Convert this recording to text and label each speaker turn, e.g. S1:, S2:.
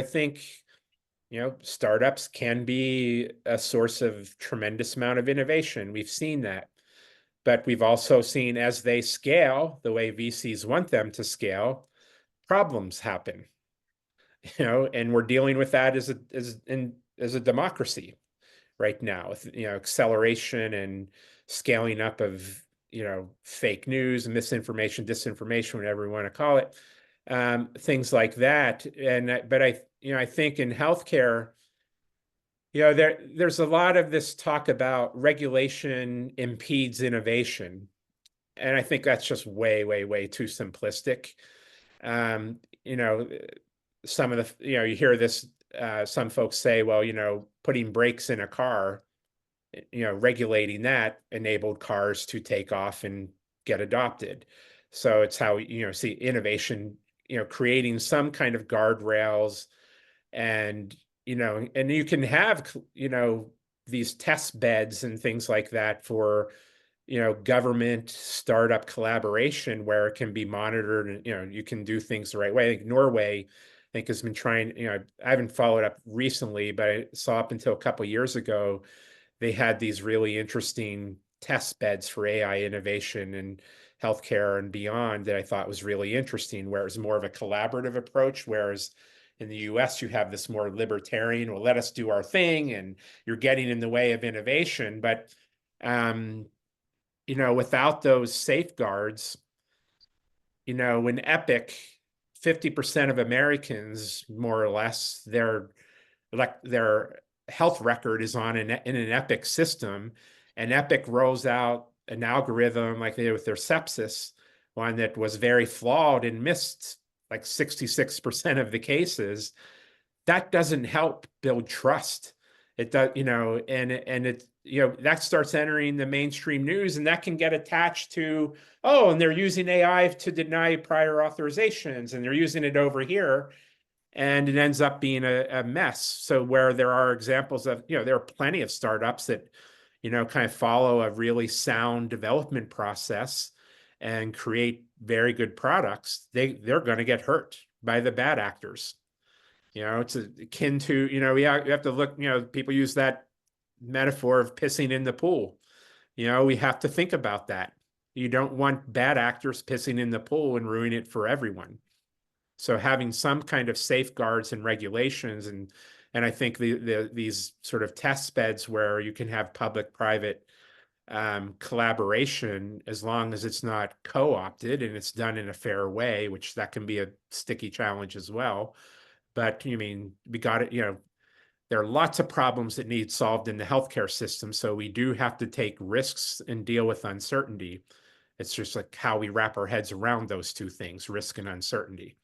S1: I think, startups can be a source of tremendous amount of innovation. We've seen that. But we've also seen as they scale the way VCs want them to scale, problems happen, and we're dealing with that as a democracy right now with, acceleration and scaling up of, fake news, misinformation, disinformation, whatever we want to call it, things like that. But I think in healthcare, there's a lot of this talk about regulation impedes innovation. And I think that's just way, way, way too simplistic. Um, you know, some of you hear this, some folks say, well, putting brakes in a car, regulating that enabled cars to take off and get adopted. So it's how, see innovation, creating some kind of guardrails and, and you can have, these test beds and things like that for, government startup collaboration where it can be monitored and, you can do things the right way. I think Norway, has been trying, I haven't followed up recently, but I saw up until a couple of years ago, they had these really interesting test beds for AI innovation and healthcare and beyond that I thought was really interesting, where it was more of a collaborative approach, whereas in the US, you have this more libertarian, well, let us do our thing, and you're getting in the way of innovation. But, without those safeguards, when Epic, 50% of Americans, more or less, their health record is in an Epic system, and Epic rolls out an algorithm like they did with their sepsis, one that was very flawed and missed like 66% of the cases. That doesn't help build trust. It does, and it, that starts entering the mainstream news, and that can get attached to, oh, and they're using AI to deny prior authorizations, and they're using it over here, and it ends up being a mess. So where there are examples of, there are plenty of startups that, kind of follow a really sound development process and create very good products, they're going to get hurt by the bad actors. It's akin to, we have to look, people use that metaphor of pissing in the pool. We have to think about that. You don't want bad actors pissing in the pool and ruining it for everyone. So having some kind of safeguards and regulations, and I think these sort of test beds where you can have public-private collaboration, as long as it's not co-opted and it's done in a fair way, which that can be a sticky challenge as well. But we got it, there are lots of problems that need solved in the healthcare system. So we do have to take risks and deal with uncertainty. It's just like how we wrap our heads around those two things, risk and uncertainty.